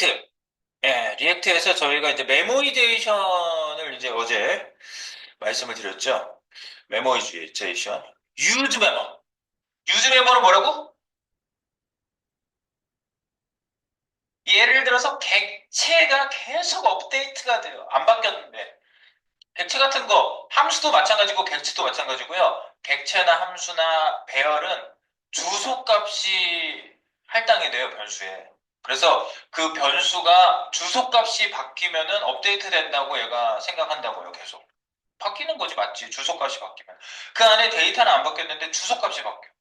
리액트. 예, 리액트에서 저희가 이제 메모이제이션을 이제 어제 말씀을 드렸죠. 메모이제이션. 유즈 메모. 유즈 메모는 뭐라고? 예를 들어서 객체가 계속 업데이트가 돼요. 안 바뀌었는데. 객체 같은 거, 함수도 마찬가지고 객체도 마찬가지고요. 객체나 함수나 배열은 주소값이 할당이 돼요, 변수에. 그래서 그 변수가 주소값이 바뀌면은 업데이트 된다고 얘가 생각한다고요, 계속. 바뀌는 거지, 맞지? 주소값이 바뀌면. 그 안에 데이터는 안 바뀌었는데 주소값이 바뀌어.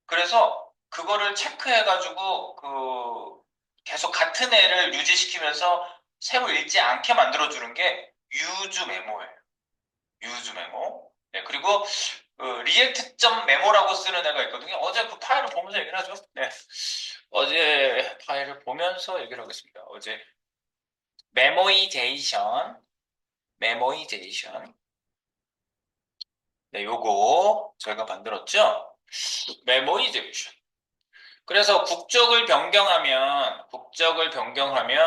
그래서 그거를 체크해가지고 계속 같은 애를 유지시키면서 새로 읽지 않게 만들어주는 게 유즈 메모예요. 유즈 메모. 네, 그리고 리액트.메모라고 쓰는 애가 있거든요. 어제 그 파일을 보면서 얘기를 하죠. 네. 어제 파일을 보면서 얘기를 하겠습니다. 어제 메모이제이션, 메모이제이션. 네, 요거 저희가 만들었죠. 메모이제이션. 그래서 국적을 변경하면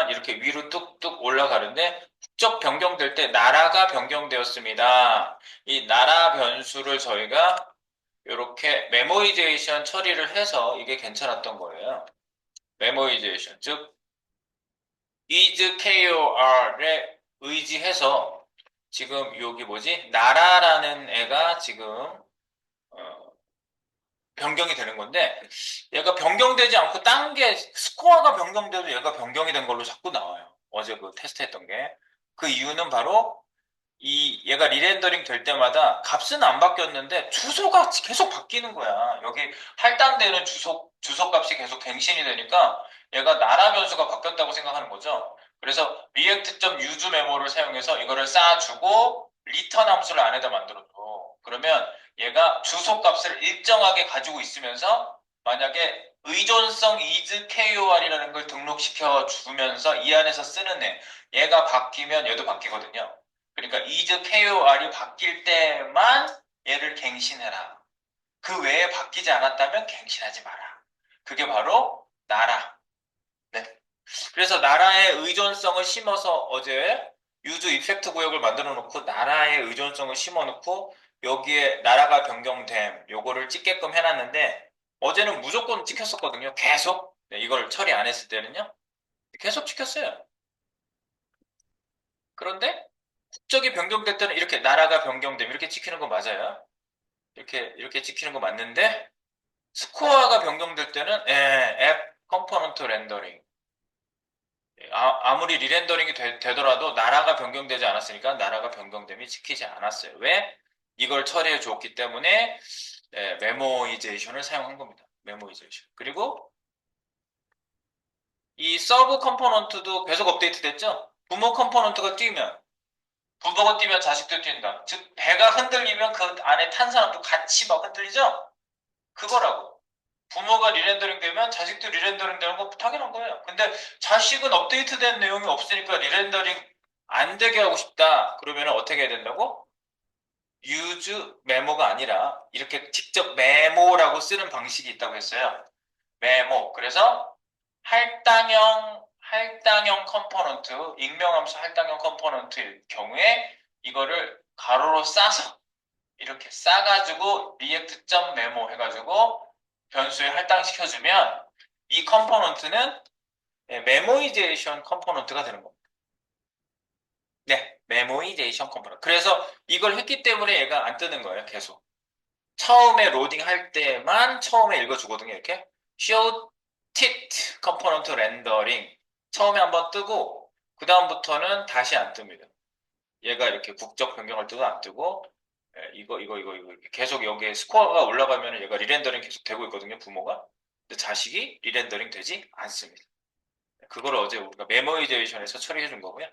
이렇게 위로 뚝뚝 올라가는데 국적 변경될 때 나라가 변경되었습니다. 이 나라 변수를 저희가 이렇게 메모이제이션 처리를 해서 이게 괜찮았던 거예요. 메모이제이션, 즉 is KOR에 의지해서 지금 여기 뭐지? 나라라는 애가 지금 변경이 되는 건데 얘가 변경되지 않고 딴 게 스코어가 변경돼도 얘가 변경이 된 걸로 자꾸 나와요. 어제 그 테스트했던 게. 그 이유는 바로 이 얘가 리렌더링 될 때마다 값은 안 바뀌었는데 주소가 계속 바뀌는 거야. 여기 할당되는 주소 값이 계속 갱신이 되니까 얘가 나라 변수가 바뀌었다고 생각하는 거죠. 그래서 react.use 메모를 사용해서 이거를 쌓아주고 리턴 함수를 안에다 만들어줘. 그러면 얘가 주소 값을 일정하게 가지고 있으면서 만약에 의존성 is KOR이라는 걸 등록시켜 주면서 이 안에서 쓰는 애 얘가 바뀌면 얘도 바뀌거든요. 그러니까 is KOR이 바뀔 때만 얘를 갱신해라. 그 외에 바뀌지 않았다면 갱신하지 마라. 그게 바로 나라. 네. 그래서 나라의 의존성을 심어서 어제 유즈 이펙트 구역을 만들어 놓고 나라의 의존성을 심어 놓고 여기에 나라가 변경됨 요거를 찍게끔 해놨는데 어제는 무조건 찍혔었거든요. 계속. 네, 이걸 처리 안 했을 때는요. 계속 찍혔어요. 그런데 국적이 변경될 때는 이렇게 나라가 변경됨 이렇게 찍히는 거 맞아요. 이렇게 찍히는 거 맞는데 스코어가 변경될 때는 앱 컴포넌트 렌더링 아무리 리렌더링이 되더라도 나라가 변경되지 않았으니까 나라가 변경됨이 찍히지 않았어요. 왜? 이걸 처리해 줬기 때문에 메모이제이션을 사용한 겁니다. 메모이제이션. 그리고 이 서브 컴포넌트도 계속 업데이트 됐죠? 부모 컴포넌트가 뛰면 부모가 뛰면 자식도 뛴다. 즉 배가 흔들리면 그 안에 탄 사람도 같이 막 흔들리죠? 그거라고. 부모가 리렌더링 되면 자식도 리렌더링 되는 거 당연한 거예요. 근데 자식은 업데이트된 내용이 없으니까 리렌더링 안 되게 하고 싶다. 그러면 어떻게 해야 된다고? use 메모가 아니라 이렇게 직접 메모라고 쓰는 방식이 있다고 했어요. 메모. 그래서 할당형 컴포넌트, 익명함수 할당형 컴포넌트일 경우에 이거를 가로로 싸서 이렇게 싸가지고 react.memo 해가지고 변수에 할당시켜주면 이 컴포넌트는 메모이제이션 컴포넌트가 되는 겁니다. 네, 메모이제이션 컴포넌트. 그래서 이걸 했기 때문에 얘가 안 뜨는 거예요, 계속. 처음에 로딩 할 때만 처음에 읽어주거든요, 이렇게. show tit 컴포넌트 렌더링. 처음에 한번 뜨고, 그 다음부터는 다시 안 뜹니다. 얘가 이렇게 국적 변경을 뜨고 안 뜨고, 이거 이렇게 계속 여기에 스코어가 올라가면 얘가 리렌더링 계속 되고 있거든요, 부모가. 근데 자식이 리렌더링 되지 않습니다. 그걸 어제 우리가 메모이제이션에서 처리해 준 거고요.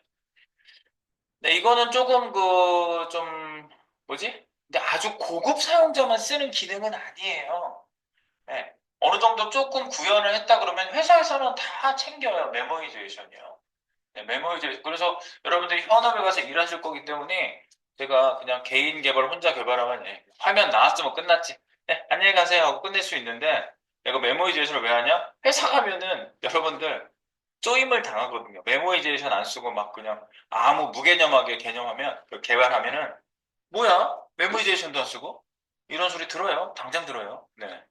네, 이거는 조금 뭐지? 근데 아주 고급 사용자만 쓰는 기능은 아니에요. 네, 어느 정도 조금 구현을 했다 그러면 회사에서는 다 챙겨요, 메모이제이션이요. 네, 메모이제이션. 그래서 여러분들이 현업에 가서 일하실 거기 때문에 제가 그냥 개인 개발 혼자 개발하면 화면 나왔으면 끝났지. 네, 안녕히 가세요 하고 끝낼 수 있는데 내가 메모이제이션을 왜 하냐? 회사 가면은 여러분들 쪼임을 당하거든요. 메모이제이션 안 쓰고 막 그냥 아무 무개념하게 개념하면, 개발하면은, 뭐야? 메모이제이션도 안 쓰고? 이런 소리 들어요. 당장 들어요. 네.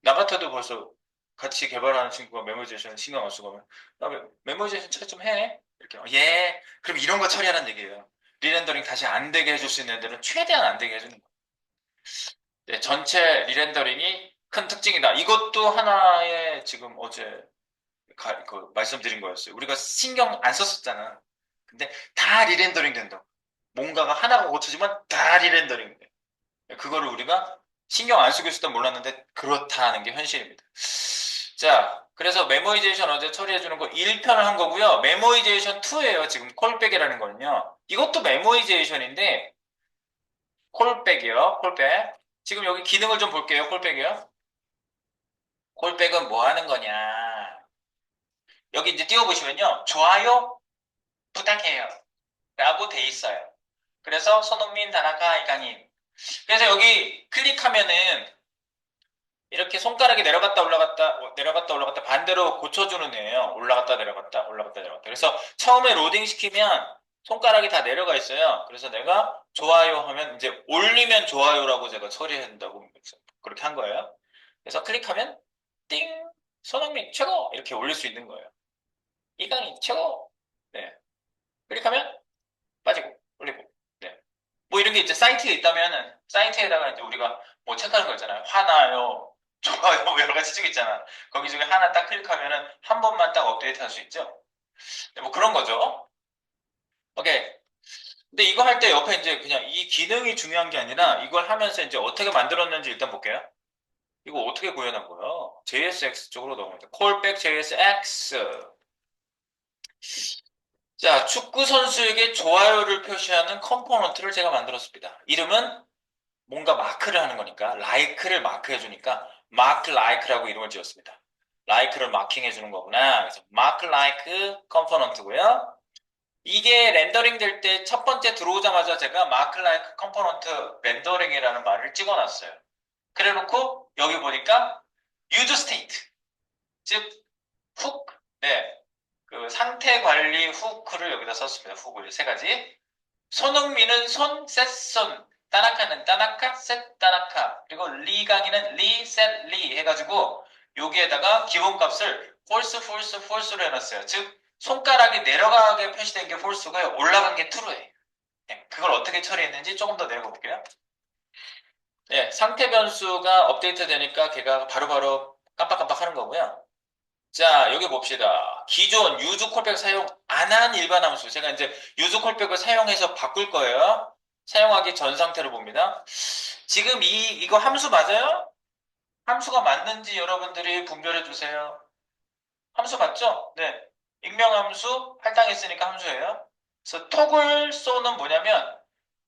나 같아도 벌써 같이 개발하는 친구가 메모이제이션 신경 안 쓰고 하면, 나 메모이제이션 처리 좀 해. 이렇게, 예. 그럼 이런 거 처리하라는 얘기예요. 리렌더링 다시 안 되게 해줄 수 있는 애들은 최대한 안 되게 해주는 거예요. 네, 전체 리렌더링이 큰 특징이다. 이것도 하나의 지금 어제 말씀드린 거였어요. 우리가 신경 안 썼었잖아. 근데 다 리렌더링 된다고. 뭔가가 하나가 고쳐지면 다 리렌더링 돼. 그거를 우리가 신경 안 쓰고 있었던 몰랐는데 그렇다는 게 현실입니다. 자, 그래서 메모이제이션 어제 처리해주는 거 1편을 한 거고요. 메모이제이션 2예요. 지금 콜백이라는 거는요. 이것도 메모이제이션인데 콜백이요. 콜백. 지금 여기 기능을 좀 볼게요. 콜백이요. 콜백은 뭐 하는 거냐. 여기 이제 띄워보시면요. 좋아요 부탁해요. 라고 돼 있어요. 그래서 손흥민, 다나카, 이강인. 그래서 여기 클릭하면은 이렇게 손가락이 내려갔다 올라갔다 내려갔다 올라갔다 반대로 고쳐주는 애예요. 올라갔다 내려갔다 올라갔다 내려갔다. 그래서 처음에 로딩 시키면 손가락이 다 내려가 있어요. 그래서 내가 좋아요 하면 이제 올리면 좋아요라고 제가 처리한다고 그렇게 한 거예요. 그래서 클릭하면 띵 손흥민 최고 이렇게 올릴 수 있는 거예요. 이강인 최고. 네. 클릭하면 빠지고 올리고. 네. 뭐 이런 게 이제 사이트에 있다면은 사이트에다가 이제 우리가 뭐 체크하는 거 있잖아요. 화나요, 좋아요, 뭐 여러 가지 쭉 있잖아. 거기 중에 하나 딱 클릭하면은 한 번만 딱 업데이트 할 수 있죠. 네, 뭐 그런 거죠. 오케이. 근데 이거 할 때 옆에 이제 그냥 이 기능이 중요한 게 아니라 이걸 하면서 이제 어떻게 만들었는지 일단 볼게요. 이거 어떻게 구현한 거예요? JSX 쪽으로 넘어갑니다. callback JSX. 자, 축구 선수에게 좋아요를 표시하는 컴포넌트를 제가 만들었습니다. 이름은 뭔가 마크를 하는 거니까 라이크를 마크해 주니까 마크 라이크라고 이름을 지었습니다. 라이크를 마킹해 주는 거구나. 그래서 마크 라이크 컴포넌트고요. 이게 렌더링 될 때 첫 번째 들어오자마자 제가 마크 라이크 컴포넌트 렌더링이라는 말을 찍어놨어요. 그래 놓고 여기 보니까 use state 즉 훅, 네, 그 상태 관리 후크를 여기다 썼습니다. 훅을 세 가지. 손흥민은 손, 셋, 손. 따나카는 따나카, 셋, 따나카. 그리고 리강이는 리, 셋, 리 해가지고 여기에다가 기본값을 폴스, 폴스, 폴스로 해놨어요. 즉 손가락이 내려가게 표시된 게 폴스고요. 올라간 게 true예요. 네, 그걸 어떻게 처리했는지 조금 더 내려볼게요. 네, 상태 변수가 업데이트 되니까 걔가 바로바로 깜빡깜빡 하는 거고요. 자, 여기 봅시다. 기존 유즈 콜백 사용 안 한 일반 함수. 제가 이제 유즈 콜백을 사용해서 바꿀 거예요. 사용하기 전 상태로 봅니다. 지금 이거 함수 맞아요? 함수가 맞는지 여러분들이 분별해 주세요. 함수 맞죠? 네. 익명함수 할당했으니까 함수예요. 그래서 토글 쏘는 뭐냐면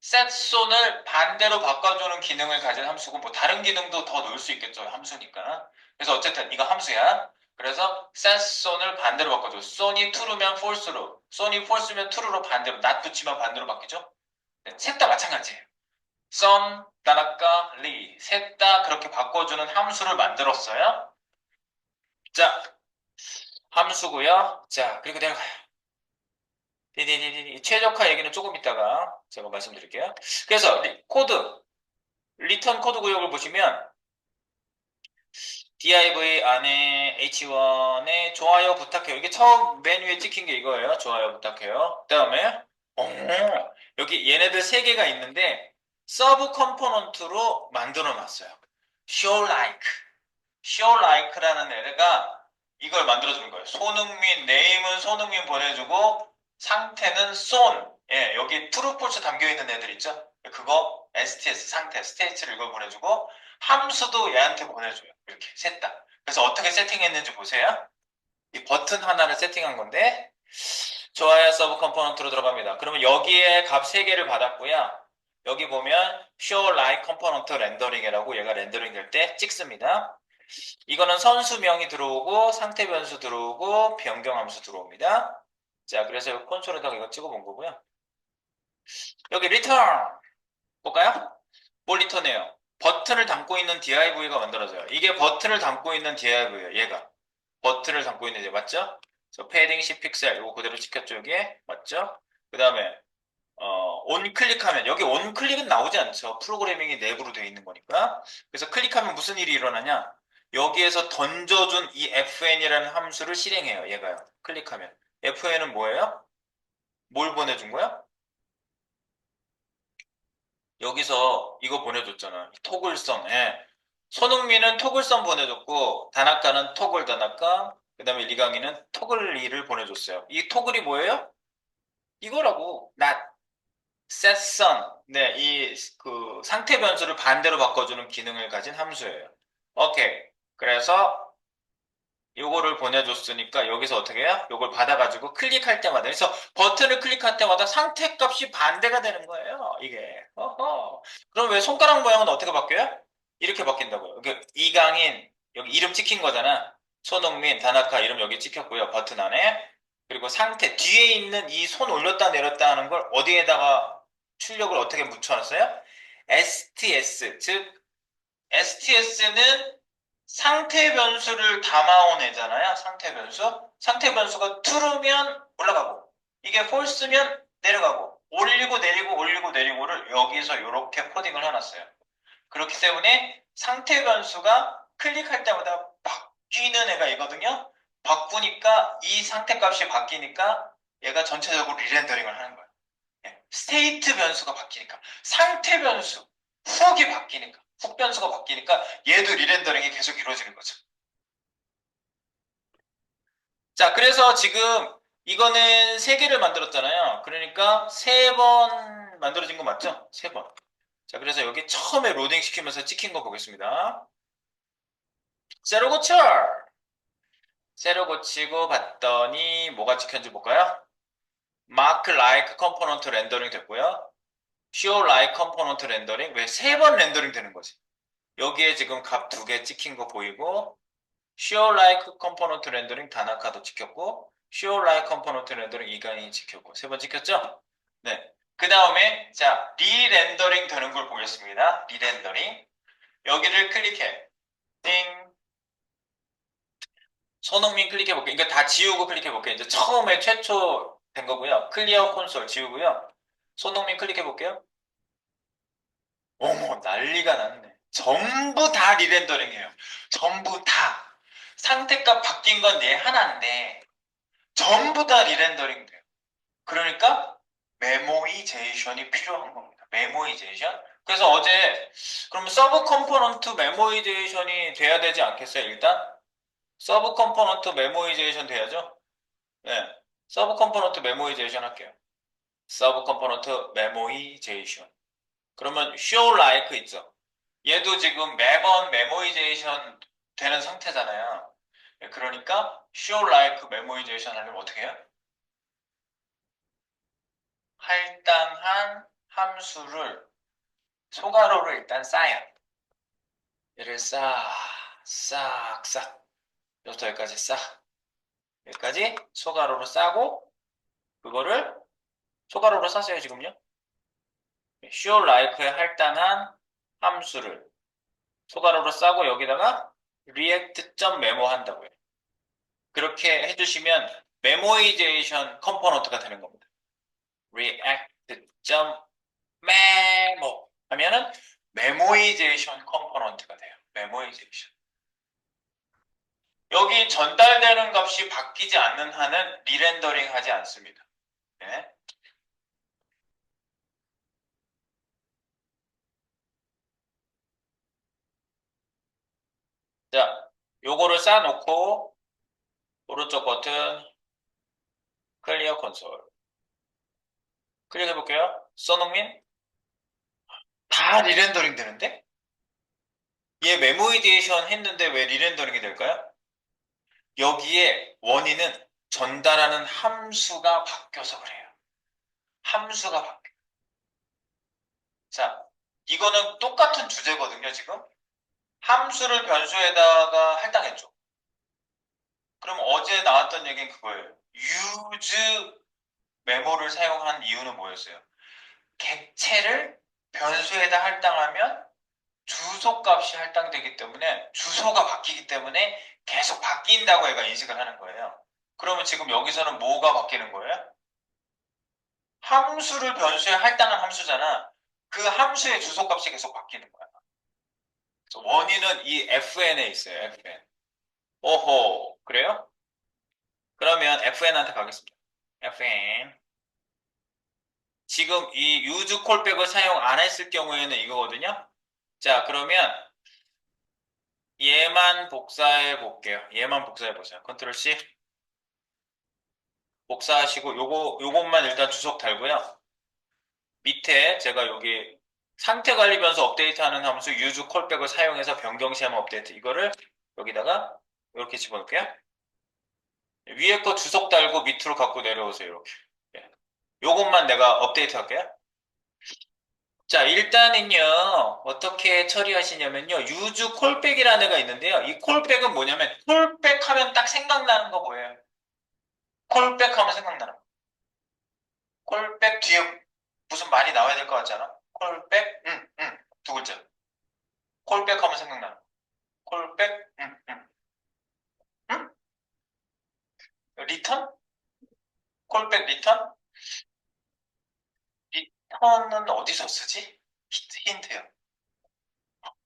set 쏜을 반대로 바꿔주는 기능을 가진 함수고 뭐 다른 기능도 더 넣을 수 있겠죠. 함수니까. 그래서 어쨌든 이거 함수야. 그래서 set 쏜을 반대로 바꿔줘. 쏜이 true면 false로, 쏜이 false면 true로 반대로, not 붙이면 반대로 바뀌죠. 네, 셋 다 마찬가지예요. 썸, 따라까, 리, 셋 다 그렇게 바꿔주는 함수를 만들었어요. 자, 함수고요. 자, 그리고 내려가요. 디디디디. 최적화 얘기는 조금 이따가 제가 말씀드릴게요. 그래서 코드, 리턴 코드 구역을 보시면 div 안에 h1에 좋아요 부탁해요. 이게 처음 메뉴에 찍힌 게 이거예요. 좋아요 부탁해요. 그 다음에 여기 얘네들 세 개가 있는데 서브 컴포넌트로 만들어 놨어요. show like, show like라는 애가 이걸 만들어주는 거예요. 손흥민, 네임은 손흥민 보내주고 상태는 쏜. 예, 여기 true, false 담겨있는 애들 있죠? 그거 STS 상태, 스테이트를 이걸 보내주고 함수도 얘한테 보내줘요. 이렇게 셋 다. 그래서 어떻게 세팅했는지 보세요. 이 버튼 하나를 세팅한 건데 좋아요 서브 컴포넌트로 들어갑니다. 그러면 여기에 값 3개를 받았고요. 여기 보면 show like component rendering이라고 얘가 렌더링 될 때 찍습니다. 이거는 선수명이 들어오고 상태 변수 들어오고 변경함수 들어옵니다. 자, 그래서 콘솔에다가 이거 찍어본 거고요. 여기 return 볼까요? 뭘 리턴해요? 버튼을 담고 있는 div가 만들어져요. 이게 버튼을 담고 있는 div예요. 얘가 버튼을 담고 있는 애 맞죠? 그래서 패딩 10픽셀 이거 그대로 찍혔죠, 여기에? 맞죠? 그 다음에 온 클릭하면 여기 온 클릭은 나오지 않죠. 프로그래밍이 내부로 되어 있는 거니까. 그래서 클릭하면 무슨 일이 일어나냐? 여기에서 던져준 이 fn이라는 함수를 실행해요. 얘가요. 클릭하면. fn은 뭐예요? 뭘 보내준 거야? 여기서 이거 보내줬잖아. 토글선. 예. 손흥민은 토글선 보내줬고 다나카는 토글 다나카 그 다음에 리강이는 토글 리를 보내줬어요. 이 토글이 뭐예요? 이거라고. not set sun. 네, 이 그 상태 변수를 반대로 바꿔주는 기능을 가진 함수예요. 오케이. 그래서 요거를 보내줬으니까 여기서 어떻게 해요? 요걸 받아가지고 클릭할 때마다 그래서 버튼을 클릭할 때마다 상태 값이 반대가 되는 거예요. 이게. 어허. 그럼 왜 손가락 모양은 어떻게 바뀌어요? 이렇게 바뀐다고요. 이게 이강인 여기 이름 찍힌 거잖아. 손흥민, 다나카 이름 여기 찍혔고요. 버튼 안에. 그리고 상태 뒤에 있는 이 손 올렸다 내렸다 하는 걸 어디에다가 출력을 어떻게 묻혀놨어요? STS 즉 STS는 상태 변수를 담아온 애잖아요. 상태 변수. 상태 변수가 true면 올라가고, 이게 false면 내려가고, 올리고 내리고 올리고 내리고를 여기서 이렇게 코딩을 해놨어요. 그렇기 때문에 상태 변수가 클릭할 때마다 바뀌는 애가 이거든요. 바꾸니까 이 상태 값이 바뀌니까 얘가 전체적으로 리렌더링을 하는 거예요. 스테이트 변수가 바뀌니까 상태 변수 훅이 바뀌니까 훅 변수가 바뀌니까 얘도 리렌더링이 계속 이루어지는 거죠. 자, 그래서 지금 이거는 세 개를 만들었잖아요. 그러니까 세 번 만들어진 거 맞죠? 세 번. 자, 그래서 여기 처음에 로딩 시키면서 찍힌 거 보겠습니다. 세로 고쳐! 세로 고치고 봤더니 뭐가 찍혔는지 볼까요? 마크 라이크 컴포넌트 렌더링 됐고요. show like 컴포넌트 렌더링 왜 세 번 렌더링 되는 거지? 여기에 지금 값 두 개 찍힌 거 보이고 show like 컴포넌트 렌더링 다나카도 찍혔고 show like 컴포넌트 렌더링 이간이 찍혔고 세 번 찍혔죠? 네. 그 다음에 자 리렌더링 되는 걸 보겠습니다. 리렌더링 여기를 클릭해. 띵. 손흥민 클릭해 볼게요. 그러니까 다 지우고 클릭해 볼게요. 이제 처음에 최초 된 거고요. 클리어 콘솔 지우고요. 손흥민 클릭해 볼게요. 어머, 난리가 났네. 전부 다 리렌더링이에요. 전부 다. 상태값 바뀐 건 얘 하나인데, 전부 다 리렌더링 돼요. 그러니까, 메모이제이션이 필요한 겁니다. 메모이제이션? 그래서 어제, 그럼 서브 컴포넌트 메모이제이션이 돼야 되지 않겠어요, 일단? 서브 컴포넌트 메모이제이션 돼야죠? 네. 서브 컴포넌트 메모이제이션 할게요. 서브 컴포넌트 메모이제이션. 그러면 show like 있죠? 얘도 지금 매번 메모이제이션 되는 상태잖아요. 예, 그러니까 show like 메모이제이션 하려면 어떻게 해요? 할당한 함수를 소괄호를 일단 쌓아요. 얘를 싹. 여기부터 여기까지 싹. 여기까지 소괄호로 싸고 그거를 소괄호로 쌌어요 지금요. show like에 할당한 함수를 소괄호로 싸고 여기다가 react.memo 한다고요. 그렇게 해주시면 메모이제이션 컴포넌트가 되는 겁니다. react.memo 하면은 메모이제이션 컴포넌트가 돼요. 메모이제이션. 여기 전달되는 값이 바뀌지 않는 한은 리렌더링 하지 않습니다. 네. 자, 요거를 쌓아놓고 오른쪽 버튼 클리어 콘솔 클릭해 볼게요. 손흥민 다 리렌더링 되는데? 얘 메모이제이션 했는데 왜 리렌더링이 될까요? 여기에 원인은 전달하는 함수가 바뀌어서 그래요. 함수가 바뀌어. 자, 이거는 똑같은 주제거든요, 지금. 함수를 변수에다가 할당했죠. 그럼 어제 나왔던 얘기는 그거예요. use 메모를 사용한 이유는 뭐였어요? 객체를 변수에다 할당하면 주소값이 할당되기 때문에 주소가 바뀌기 때문에 계속 바뀐다고 얘가 인식을 하는 거예요. 그러면 지금 여기서는 뭐가 바뀌는 거예요? 함수를 변수에 할당한 함수잖아. 그 함수의 주소값이 계속 바뀌는 거야. 그래서 원인은 이 fn에 있어요. fn. 오호, 그래요? 그러면 fn한테 가겠습니다. fn. 지금 이 use 콜백을 사용 안 했을 경우에는 이거거든요. 자, 그러면 얘만 복사해 볼게요. 얘만 복사해 보세요. 컨트롤 C. 복사하시고 요것만 일단 주석 달고요. 밑에 제가 여기 상태 관리 변수 업데이트하는 함수 use 콜백을 사용해서 변경 시험 업데이트 이거를 여기다가 이렇게 집어넣을게요. 위에 거 주석 달고 밑으로 갖고 내려오세요. 이렇게. 예. 요것만 내가 업데이트 할게요. 자, 일단은요, 어떻게 처리하시냐면요, use 콜백이라는 애가 있는데요. 이 콜백은 뭐냐면, 콜백 하면 딱 생각나는 거 뭐예요? 콜백 하면 생각나는 거. 콜백 뒤에 무슨 말이 나와야 될 것 같지 않아? 콜백, 응, 응, 두 글자. 콜백 하면 생각나는 거. 콜백, 응, 응, 응? 리턴? 콜백 리턴? 리턴은 어디서 쓰지? 힌트요.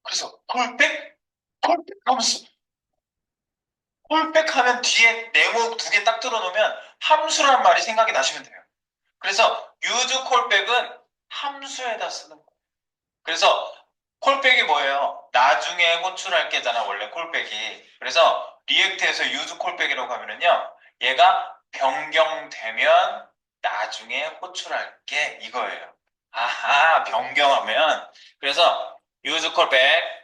그래서 콜백? 콜백 하면서 콜백 하면 뒤에 네모 두 개 딱 들어놓으면 함수란 말이 생각이 나시면 돼요. 그래서 use 콜백은 함수에다 쓰는 거예요. 그래서 콜백이 뭐예요? 나중에 호출할 게잖아, 원래 콜백이. 그래서 리액트에서 use 콜백이라고 하면은요, 얘가 변경되면 나중에 호출할 게 이거예요. 아하, 변경하면. 그래서 use 콜백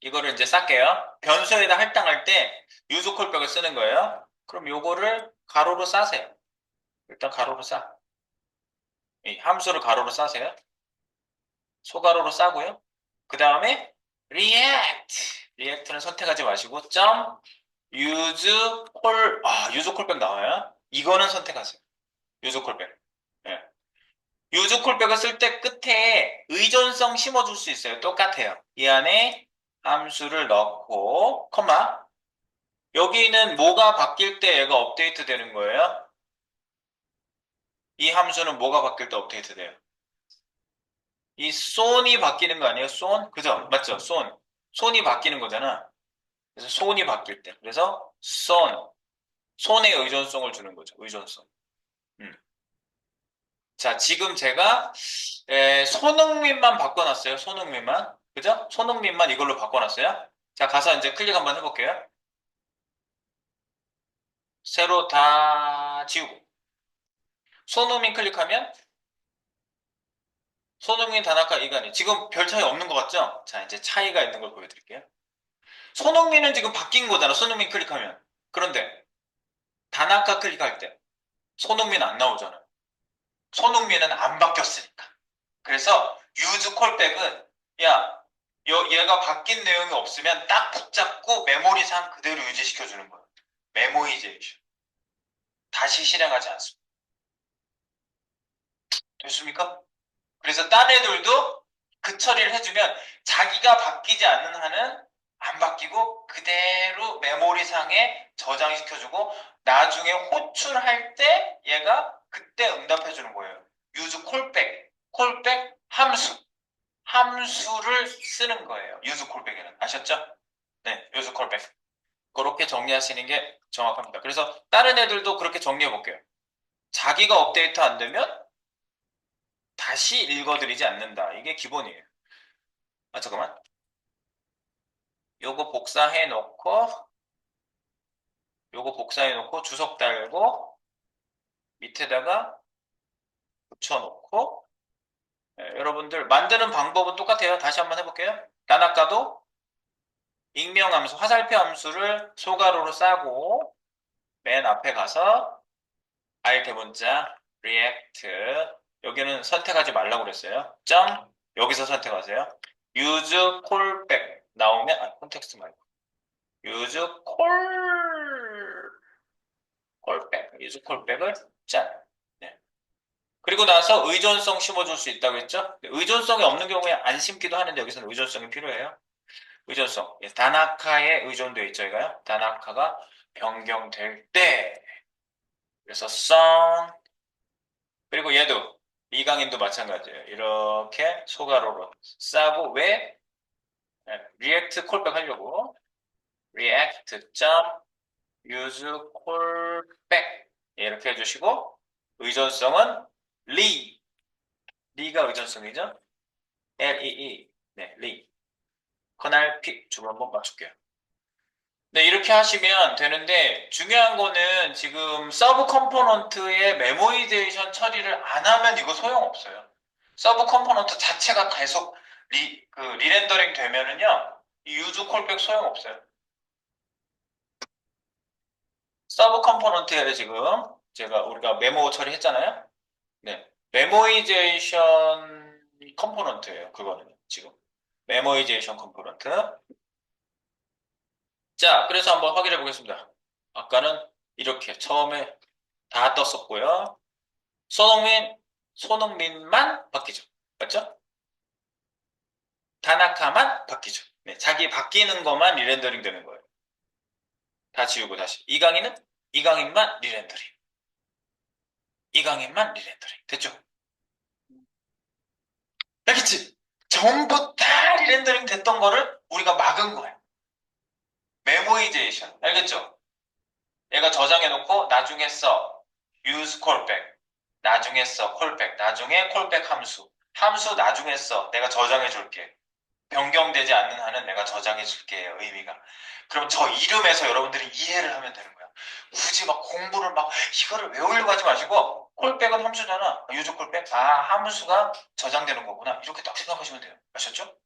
이거를 이제 쌀게요. 변수에다 할당할 때 use 콜백을 쓰는 거예요. 그럼 요거를 가로로 싸세요. 일단 가로로 싸. 이 함수를 가로로 싸세요. 소가로로 싸고요. 그 다음에 리액트는 선택하지 마시고 use use 콜백 나와요. 이거는 선택하세요. use 콜백. 예. use 콜백을 쓸 때 끝에 의존성 심어줄 수 있어요. 똑같아요. 이 안에 함수를 넣고 컴마 여기는 뭐가 바뀔 때 얘가 업데이트 되는 거예요? 이 함수는 뭐가 바뀔 때 업데이트 돼요? 이 손이 바뀌는 거 아니에요? 손? 그죠? 맞죠? 손이 바뀌는 거잖아. 그래서 손이 바뀔 때. 그래서 손에 의존성을 주는 거죠. 의존성. 음. 자, 지금 제가 손흥민만 바꿔놨어요. 손흥민만. 그죠? 손흥민만 이걸로 바꿔놨어요. 자, 가서 이제 클릭 한번 해볼게요. 새로 다 지우고. 손흥민 클릭하면 손흥민, 다나카, 이간희. 지금 별 차이 없는 것 같죠? 자, 이제 차이가 있는 걸 보여드릴게요. 손흥민은 지금 바뀐 거잖아. 손흥민 클릭하면. 그런데 다나카 클릭할 때 손흥민 안 나오잖아. 손흥민은 안 바뀌었으니까. 그래서 유즈 콜백은 야, 얘가 바뀐 내용이 없으면 딱 붙잡고 메모리상 그대로 유지시켜주는 거야. 메모이제이션. 다시 실행하지 않습니다. 됐습니까? 그래서 딴 애들도 그 처리를 해주면 자기가 바뀌지 않는 한은 안 바뀌고 그대로 메모리상에 저장시켜주고 나중에 호출할 때 얘가 그때 응답해주는 거예요. use 콜백 함수를 쓰는 거예요. use 콜백에는 아셨죠? 네, use 콜백 그렇게 정리하시는 게 정확합니다. 그래서 다른 애들도 그렇게 정리해 볼게요. 자기가 업데이트 안 되면 다시 읽어드리지 않는다. 이게 기본이에요. 아, 잠깐만. 요거 복사해 놓고, 요거 복사해 놓고, 주석 달고, 밑에다가 붙여 놓고, 여러분들 만드는 방법은 똑같아요. 다시 한번 해볼게요. 난 아까도 익명함수, 화살표 함수를 소가로로 싸고, 맨 앞에 가서, R 대문자, react, 여기는 선택하지 말라고 그랬어요. 여기서 선택하세요. use callback 나오면, 콘텍스트 말고. use use 콜백을 짠. 네. 그리고 나서 의존성 심어줄 수 있다고 했죠? 의존성이 없는 경우에 안 심기도 하는데 여기서는 의존성이 필요해요. 의존성. 예, 다나카에 의존되어 있죠, 이거요. 다나카가 변경될 때. 그래서 선, 그리고 얘도 이강인도 마찬가지예요. 이렇게 소괄호로 싸고 왜? 리액트 콜백 하려고 react 점 use callback 이렇게 해주시고 의존성은 리가 의존성이죠. lee 네, 리 커널 픽 주로 한번 맞출게요. 네, 이렇게 하시면 되는데 중요한 거는 지금 서브 컴포넌트의 메모이제이션 처리를 안 하면 이거 소용없어요. 서브 컴포넌트 자체가 계속 리렌더링 되면은요, 이 유즈 콜백 소용없어요. 서브 컴포넌트에 지금 우리가 메모 처리했잖아요. 네, 메모이제이션 컴포넌트예요. 그거는 지금 메모이제이션 컴포넌트. 자, 그래서 한번 확인해 보겠습니다. 아까는 이렇게 처음에 다 떴었고요. 손흥민만 바뀌죠. 맞죠? 다나카만 바뀌죠. 네, 자기 바뀌는 것만 리렌더링 되는 거예요. 다 지우고 다시. 이강인만 리렌더링. 이강인만 리렌더링. 됐죠? 알겠지? 전부 다 리렌더링 됐던 거를 우리가 막은 거예요. 메모이제이션. 알겠죠? 얘가 저장해놓고 나중에 써. use callback. 나중에 써. callback. 나중에 callback 함수. 함수 나중에 써. 내가 저장해줄게. 변경되지 않는 한은 내가 저장해줄게요. 의미가. 그럼 저 이름에서 여러분들이 이해를 하면 되는 거야. 굳이 막 공부를 막 이거를 외우려고 하지 마시고 콜백은 함수잖아. 유저 콜백. 아, 함수가 저장되는 거구나. 이렇게 딱 생각하시면 돼요. 아셨죠?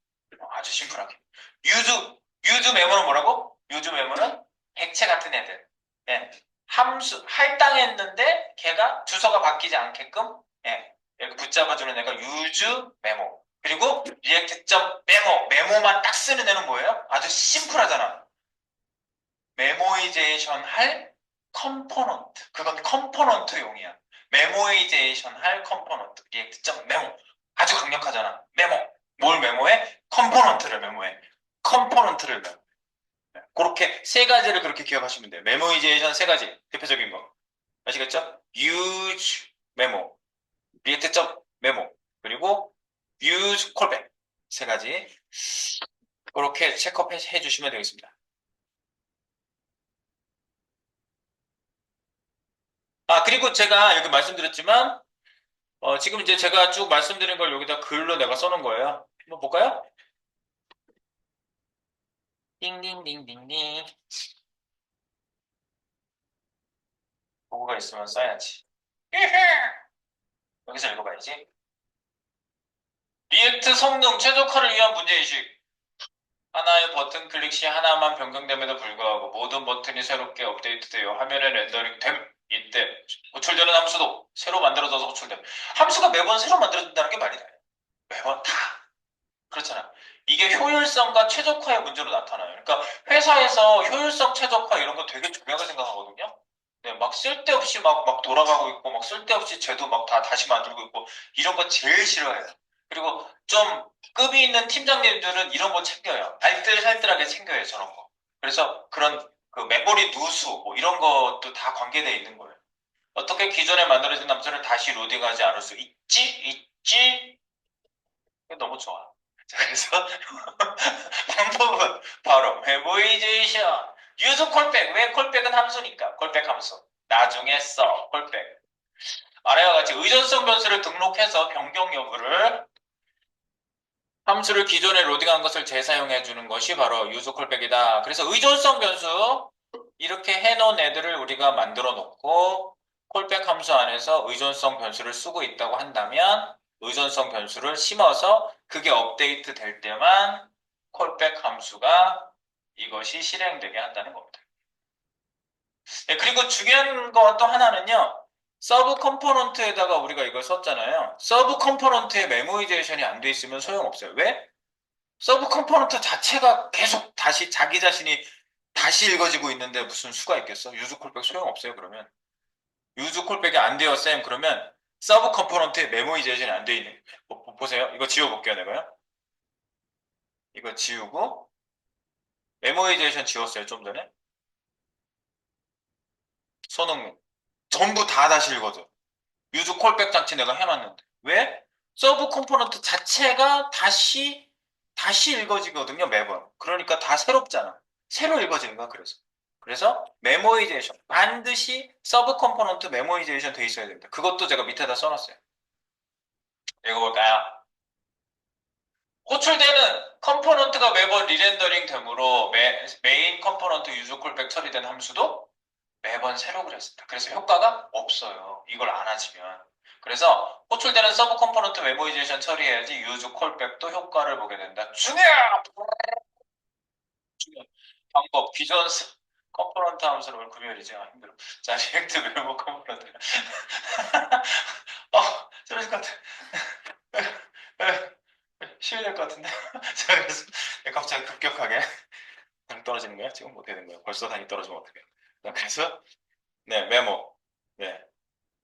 아주 심플하게. 유즈 유즈 메모는 뭐라고? 유즈 메모는 액체 같은 애들. 예. 함수 할당했는데 걔가 주소가 바뀌지 않게끔 예. 이렇게 붙잡아주는 애가 유즈 메모. 그리고 리액트.메모 메모만 딱 쓰는 애는 뭐예요? 아주 심플하잖아. 메모이제이션 할 컴포넌트. 그건 컴포넌트용이야. 메모이제이션 할 컴포넌트. 리액트.메모. 아주 강력하잖아. 메모. 뭘 메모해? 컴포넌트를 메모해. 컴포넌트를 메모. 그렇게 세 가지를 그렇게 기억하시면 돼요. 메모이제이션 세 가지. 대표적인 거. 아시겠죠? use 메모, 리액트.메모, 그리고 use callback. 세 가지. 그렇게 체크업 해주시면 되겠습니다. 아, 그리고 제가 여기 말씀드렸지만, 지금 이제 제가 쭉 말씀드린 걸 여기다 글로 내가 써놓은 거예요. 한번 볼까요? 띵띵띵띵띵. 보고가 있으면 써야지. 여기서 읽어봐야지. 리액트 성능 최적화를 위한 문제의식. 하나의 버튼 클릭 시 하나만 변경됨에도 불구하고 모든 버튼이 새롭게 업데이트되어 화면에 렌더링됨. 이때 호출되는 함수도 새로 만들어져서 호출됨. 함수가 매번 새로 만들어진다는 게 말이 돼. 매번 다. 그렇잖아. 이게 효율성과 최적화의 문제로 나타나요. 그러니까 회사에서 효율성 최적화 이런 거 되게 중요하게 생각하거든요. 네, 막 쓸데없이 막 돌아가고 있고, 막 쓸데없이 제도 막 다 다시 만들고 있고, 이런 거 제일 싫어해요. 그리고 좀 급이 있는 팀장님들은 이런 거 챙겨요. 알뜰살뜰하게 챙겨요, 저런 거. 그래서 그런 그 메모리 누수, 뭐 이런 것도 다 관계되어 있는 거예요. 어떻게 기존에 만들어진 함수를 다시 로딩하지 않을 수 있지? 있지? 너무 좋아. 자, 그래서 방법은 바로 메모이제이션. 유즈 콜백. 왜 콜백은 함수니까. 콜백 함수. 나중에 써. 콜백. 아래와 같이 의존성 변수를 등록해서 변경 여부를 함수를 기존에 로딩한 것을 재사용해 주는 것이 바로 유즈 콜백이다. 그래서 의존성 변수 이렇게 해놓은 애들을 우리가 만들어 놓고 콜백 함수 안에서 의존성 변수를 쓰고 있다고 한다면 의존성 변수를 심어서 그게 업데이트 될 때만 콜백 함수가 이것이 실행되게 한다는 겁니다. 네, 그리고 중요한 거 또 하나는요. 서브 컴포넌트에다가 우리가 이걸 썼잖아요. 서브 컴포넌트에 메모이제이션이 안 돼 있으면 소용없어요. 왜? 서브 컴포넌트 자체가 계속 다시 자기 자신이 다시 읽어지고 있는데 무슨 수가 있겠어? 유즈 콜백 소용없어요, 그러면. 유즈 콜백이 안 돼요, 쌤. 그러면 서브 컴포넌트에 메모이제이션이 안 돼 있는. 보세요. 이거 지워볼게요, 내가요. 이거 지우고 메모이제이션 지웠어요, 좀 전에. 손흥민. 전부 다 다시 읽어줘. 유즈 콜백 장치 내가 해놨는데. 왜? 서브 컴포넌트 자체가 다시 읽어지거든요, 매번. 그러니까 다 새롭잖아. 새로 읽어지는 거야, 그래서. 그래서 메모이제이션. 반드시 서브 컴포넌트 메모이제이션 돼 있어야 됩니다. 그것도 제가 밑에다 써놨어요. 읽어볼까요? 호출되는 컴포넌트가 매번 리렌더링 되므로 메인 컴포넌트 유즈 콜백 처리된 함수도 매번 새로 그렸습니다. 그래서 효과가 없어요. 이걸 안 하시면. 그래서 호출되는 서브 컴포넌트 메모이제이션 처리해야지 유즈 콜백도 효과를 보게 된다. 중요한 방법. 기존 컴포넌트 함수를 구별이지. 아, 힘들어. 자, 리액트 메모 컴포넌트. 쓰러질 것 같아. 쉬어야 될 것 같은데. 자, 그래서 갑자기 급격하게 당 떨어지는 거야? 지금 어떻게 된 거야? 벌써 당이 떨어지면 어떡해. 자, 그래서 네, 메모. 네.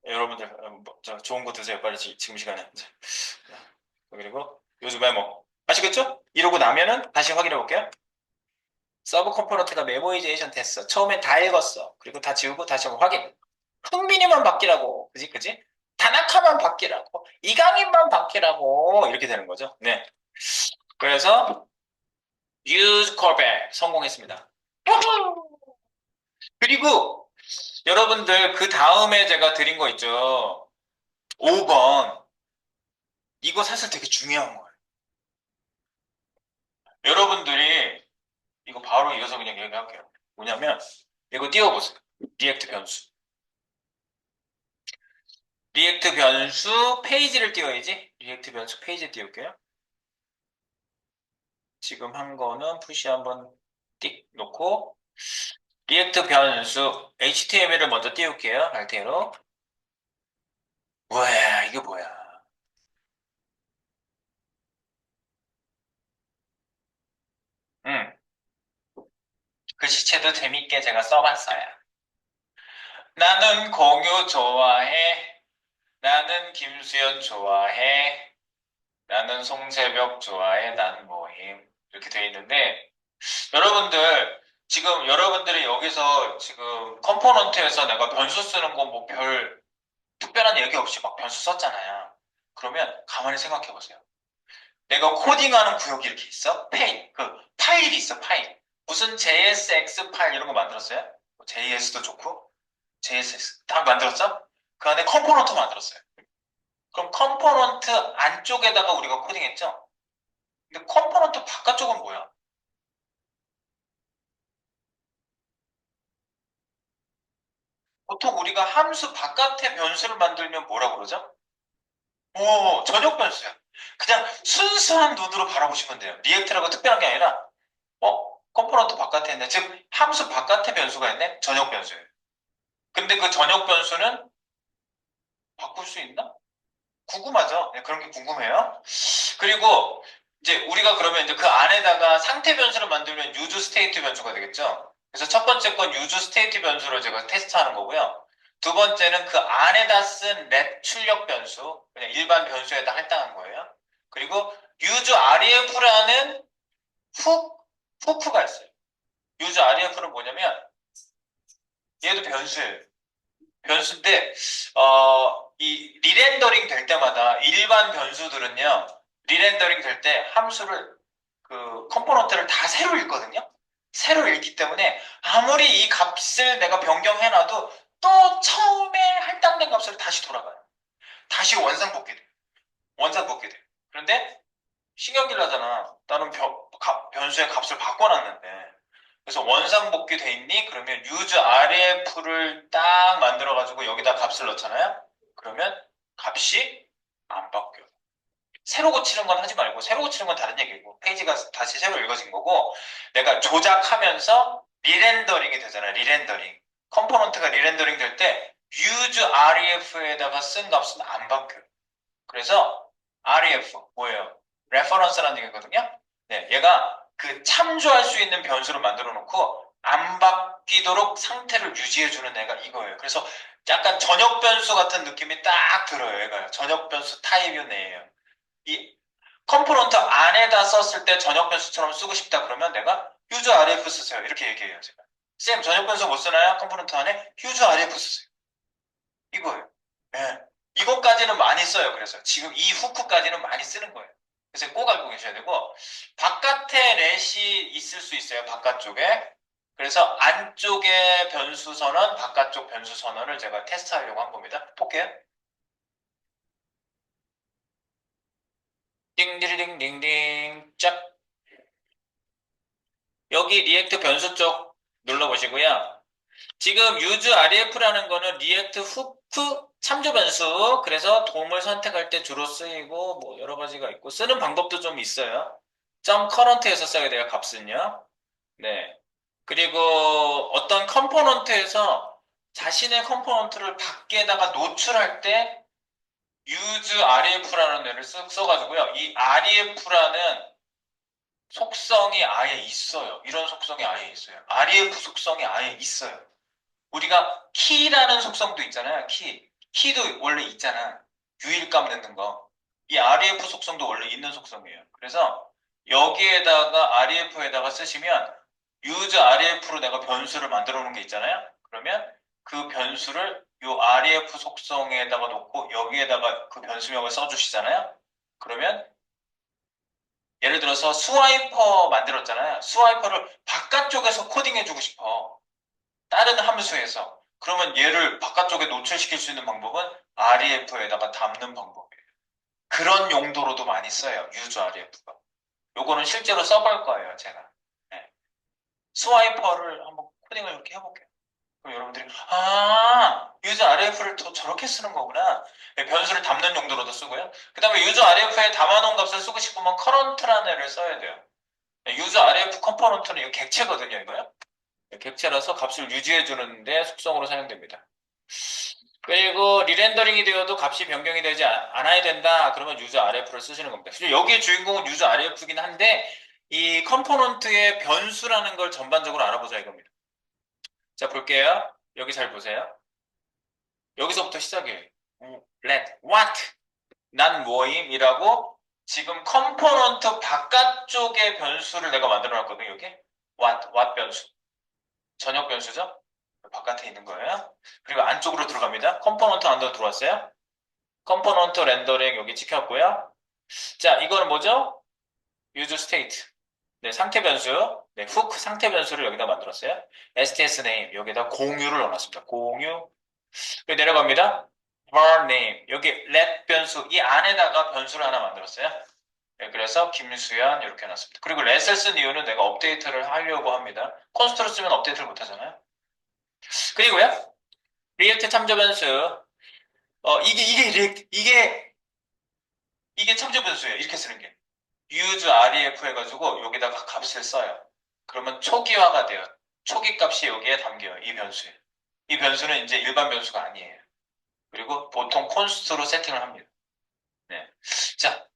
여러분들 좋은 거 드세요. 빨리 지금 시간에. 자, 그리고 요즘 메모. 아시겠죠? 이러고 나면은 다시 확인해 볼게요. 서브 컴포넌트가 메모이제이션 됐어. 처음엔 다 읽었어. 그리고 다 지우고 다시 한번 확인. 흥민이만 바뀌라고. 그지, 그지? 다나카만 바뀌라고. 이강인만 바뀌라고. 이렇게 되는 거죠. 네. 그래서 use callback 성공했습니다. 그리고 여러분들 그 다음에 제가 드린 거 있죠. 5번. 이거 사실 되게 중요한 거예요. 여러분들이 이거 바로 이어서 그냥 얘기할게요. 뭐냐면 이거 띄워보세요. 리액트 변수. 리액트 변수 페이지를 띄워야지. 리액트 변수 페이지 띄울게요. 지금 한 거는 푸시 한번 띡 놓고 리액트 변수 HTML을 먼저 띄울게요. 알테로. 뭐야 이게 뭐야. 음, 글씨체도 재밌게 제가 써봤어요. 나는 공유 좋아해. 나는 김수현 좋아해. 나는 송새벽 좋아해. 나는 모임. 이렇게 돼 있는데 여러분들 지금 여러분들이 여기서 지금 컴포넌트에서 내가 변수 쓰는 거 뭐 별 특별한 얘기 없이 막 변수 썼잖아요. 그러면 가만히 생각해 보세요. 내가 코딩하는 구역이 이렇게 있어? 파일이 있어, 파일. 무슨 JSX 파일 이런 거 만들었어요? 뭐 JS도 좋고, JSX 다 만들었어? 그 안에 컴포넌트 만들었어요. 그럼 컴포넌트 안쪽에다가 우리가 코딩했죠? 근데 컴포넌트 바깥쪽은 뭐야? 보통 우리가 함수 바깥에 변수를 만들면 뭐라 그러죠? 오, 전역 변수야. 그냥 순수한 눈으로 바라보시면 돼요. 리액트라고 특별한 게 아니라, 컴포넌트 바깥에 있네. 즉, 함수 바깥에 변수가 있네? 전역 변수예요. 근데 그 전역 변수는 바꿀 수 있나? 궁금하죠? 네, 그런 게 궁금해요. 그리고 이제 우리가 그러면 이제 그 안에다가 상태 변수를 만들면 유즈 스테이트 변수가 되겠죠? 그래서 첫 번째 건 유즈 스테이트 변수로 제가 테스트하는 거고요. 두 번째는 그 안에다 쓴 렛 출력 변수, 그냥 일반 변수에다 할당한 거예요. 그리고 유즈 ref라는 후크가 있어요. 유즈 ref는 뭐냐면 얘도 변수예요. 변수인데 이 리렌더링 될 때마다 일반 변수들은요. 리렌더링 될 때 함수를 그 컴포넌트를 다 새로 읽거든요. 새로 읽기 때문에 아무리 이 값을 내가 변경해놔도 또 처음에 할당된 값으로 다시 돌아가요. 다시 원상복귀 돼요. 원상복귀 돼요. 그런데 신경질 나잖아. 나는 변수의 값을 바꿔놨는데. 그래서 원상복귀 돼 있니? 그러면 use ref를 딱 만들어가지고 여기다 값을 넣잖아요. 그러면 값이 안 바뀌어요. 새로 고치는 건 하지 말고 새로 고치는 건 다른 얘기고 페이지가 다시 새로 읽어진 거고 내가 조작하면서 리렌더링이 되잖아. 리렌더링. 컴포넌트가 리렌더링 될 때 use ref에다가 쓴 값은 안 바뀌어요. 그래서 ref 뭐예요? 레퍼런스라는 얘기거든요. 네, 얘가 그 참조할 수 있는 변수를 만들어 놓고 안 바뀌도록 상태를 유지해 주는 애가 이거예요. 그래서 약간 전역 변수 같은 느낌이 딱 들어요. 얘가 전역 변수 타입인 애예요. 이 컴포넌트 안에다 썼을 때 전역 변수처럼 쓰고 싶다 그러면 내가 use ref 쓰세요. 이렇게 얘기해요, 제가. 쌤, 전역 변수 못 쓰나요? 컴포넌트 안에? use ref 쓰세요. 이거예요. 예. 이것까지는 많이 써요. 그래서 지금 이 후크까지는 많이 쓰는 거예요. 그래서 꼭 알고 계셔야 되고, 바깥에 렛이 있을 수 있어요. 바깥쪽에. 그래서 안쪽에 변수 선언, 바깥쪽 변수 선언을 제가 테스트하려고 한 겁니다. 볼게요. 띵디리딩딩딩 짝. 여기 리액트 변수 쪽 눌러보시고요. 지금 use ref라는 거는 리액트 후크 참조 변수. 그래서 돔을 선택할 때 주로 쓰이고 뭐 여러 가지가 있고 쓰는 방법도 좀 있어요. 점 커런트에서 써야 돼요. 값은요. 네. 그리고 어떤 컴포넌트에서 자신의 컴포넌트를 밖에다가 노출할 때 use ref라는 애를 써가지고요. 이 ref라는 속성이 아예 있어요. 이런 속성이 아예 있어요. ref 속성이 아예 있어요. 우리가 키라는 속성도 있잖아요. 키도 원래 있잖아. 유일값 넣는 거. 이 ref 속성도 원래 있는 속성이에요. 그래서 여기에다가 ref에다가 쓰시면 use ref로 내가 변수를 만들어 놓은 게 있잖아요. 그러면 그 변수를 요 ref 속성에다가 놓고 여기에다가 그 변수명을 써주시잖아요. 그러면 예를 들어서 스와이퍼 만들었잖아요. 스와이퍼를 바깥쪽에서 코딩해주고 싶어. 다른 함수에서. 그러면 얘를 바깥쪽에 노출시킬 수 있는 방법은 ref에다가 담는 방법이에요. 그런 용도로도 많이 써요. use ref가. 요거는 실제로 써볼 거예요, 제가. 네. 스와이퍼를 한번 코딩을 이렇게 해볼게요. 그럼 여러분들이 use ref를 또 저렇게 쓰는 거구나. 네, 변수를 담는 용도로도 쓰고요. 그 다음에 use ref에 담아놓은 값을 쓰고 싶으면 current라는 애를 써야 돼요. use ref 컴포넌트는 이거 객체거든요, 이거요. 객체라서 값을 유지해 주는데 속성으로 사용됩니다. 그리고 리렌더링이 되어도 값이 변경이 되지 않아야 된다. 그러면 use ref를 쓰시는 겁니다. 여기에 주인공은 use ref이긴 한데 이 컴포넌트의 변수라는 걸 전반적으로 알아보자 이겁니다. 자, 볼게요. 여기 잘 보세요. 여기서부터 시작이에요. let, what, 난 뭐임이라고 지금 컴포넌트 바깥쪽의 변수를 내가 만들어 놨거든요, 여기. what 변수. 전역 변수죠? 바깥에 있는 거예요. 그리고 안쪽으로 들어갑니다. 컴포넌트 안으로 들어왔어요. 컴포넌트 렌더링 여기 찍혔고요. 자, 이거는 뭐죠? use state. 네, 상태 변수. 네, hook 상태 변수를 여기다 만들었어요. STS name. 여기다 공유를 넣어놨습니다. 공유. 여기 내려갑니다. var name. 여기 let 변수. 이 안에다가 변수를 하나 만들었어요. 네, 그래서 김수현 이렇게 해놨습니다. 그리고 let을 쓴 이유는 내가 업데이트를 하려고 합니다. 콘스트로 쓰면 업데이트를 못 하잖아요. 그리고요. 리액트 참조 변수. 이게 참조 변수예요. 이렇게 쓰는 게. use ref 해가지고 여기다가 값을 써요. 그러면 초기화가 돼요. 초기 값이 여기에 담겨요. 이 변수에. 이 변수는 이제 일반 변수가 아니에요. 그리고 보통 콘스트로 세팅을 합니다. 네. 자,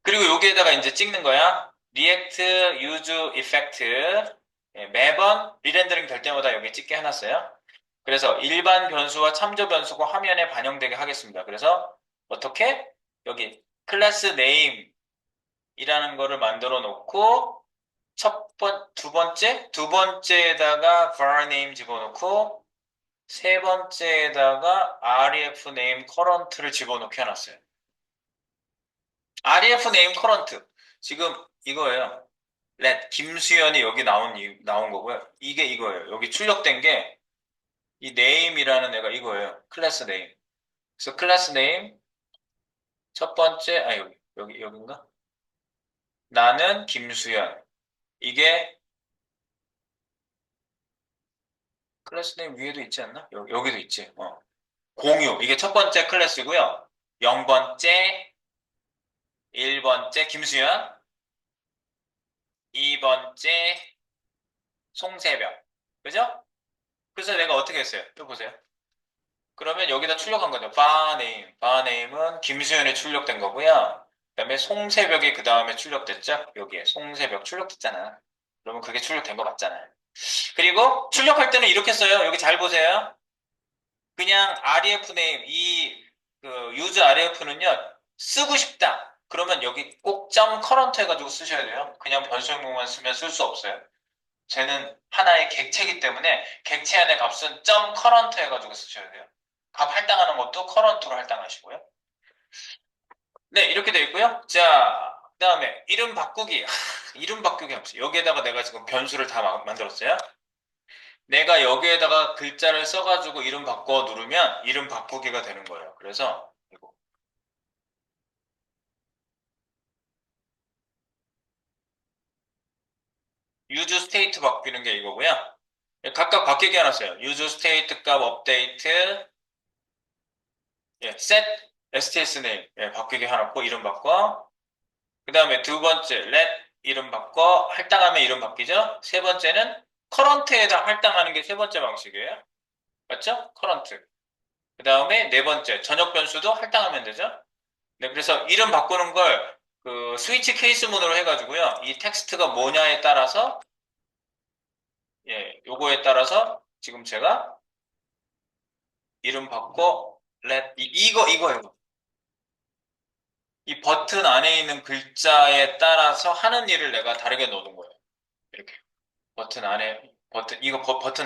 그리고 여기에다가 이제 찍는 거야. React Use Effect. 예, 매번 리렌더링 될 때마다 여기 찍게 해놨어요. 그래서 일반 변수와 참조 변수가 화면에 반영되게 하겠습니다. 그래서 어떻게? 여기 클래스 네임이라는 거를 만들어 놓고 두 번째에다가 var name 집어넣고 세 번째에다가 ref name current를 집어넣게 해놨어요. ref name current 지금 이거예요. let 김수현이 여기 나온 거고요. 이게 이거예요. 여기 출력된 게 이 name이라는 애가 이거예요. 클래스 name. 그래서 클래스 name 첫 번째 여기인가? 나는 김수현. 이게 클래스 네임 위에도 있지 않나? 여기도 있지. 공유. 이게 첫 번째 클래스고요. 0번째, 1번째 김수현, 2번째 송세벽. 그죠? 그래서 내가 어떻게 했어요? 이거 보세요. 그러면 여기다 출력한 거죠. 바네임. 바네임은 김수현에 출력된 거고요. 그다음에 송세벽이 그 다음에 출력됐죠? 여기에 송세벽 출력됐잖아. 그러면 그게 출력된 거 맞잖아요. 그리고 출력할 때는 이렇게 써요. 여기 잘 보세요. 그냥 ref name 그 use ref는요 쓰고 싶다. 그러면 여기 꼭 점 커런트 해가지고 쓰셔야 돼요. 그냥 변수명만 쓰면 쓸 수 없어요. 쟤는 하나의 객체이기 때문에 객체 안의 값은 점 커런트 해가지고 쓰셔야 돼요. 값 할당하는 것도 커런트로 할당하시고요. 네, 이렇게 되어 있고요. 자, 그다음에 이름 바꾸기. 이름 바꾸기 함수. 여기에다가 내가 지금 변수를 다 만들었어요. 내가 여기에다가 글자를 써가지고 이름 바꿔 누르면 이름 바꾸기가 되는 거예요. 그래서 이거 use state 바뀌는 게 이거고요. 각각 바뀌게 해놨어요. use state 값 업데이트, 예, set sts name 바뀌게 해놨고 이름 바꿔. 그 다음에 두 번째 let 이름 바꿔 할당하면 이름 바뀌죠. 세 번째는 current에다 할당하는 게 세 번째 방식이에요. 맞죠? current. 그 다음에 네 번째 전역 변수도 할당하면 되죠. 네, 그래서 이름 바꾸는 걸 그 스위치 케이스 문으로 해가지고요. 이 텍스트가 뭐냐에 따라서 요거에 따라서 지금 제가 이름 바꿔 let 이거 이 버튼 안에 있는 글자에 따라서 하는 일을 내가 다르게 넣는 거예요. 이렇게 버튼